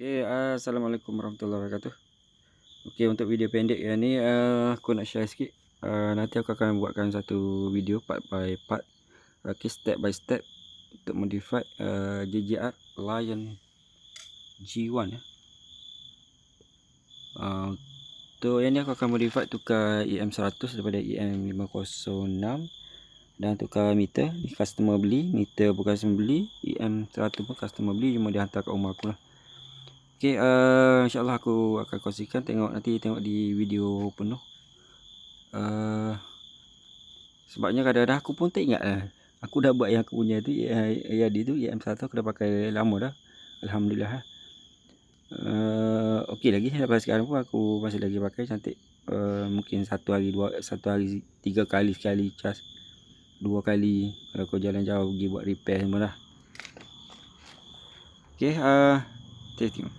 Assalamualaikum warahmatullahi wabarakatuh. Okey, untuk video pendek yang ni, aku nak share sikit. Nanti aku akan buatkan satu video part by part, okey, step by step untuk modify JJR Lion G1 ya. Untuk yang ni aku akan modify, tukar EM100 daripada EM506 dan tukar meter. Ni customer beli, meter bukan customer beli, EM100 pun customer beli, cuma dia hantar kat rumah aku lah. Okey, insyaAllah aku akan kongsikan, nanti tengok di video penuh. Sebabnya kadang-kadang aku pun tak ingat lah. Aku dah buat yang aku punya tu, ARD tu, EM1 aku dah pakai lama dah, Alhamdulillah. Okey lagi, sampai sekarang pun aku masih lagi pakai, cantik. Mungkin satu hari 3 kali sekali cas, 2 kali kalau kau jalan jauh pergi buat repair semua lah. Okey, stay tune.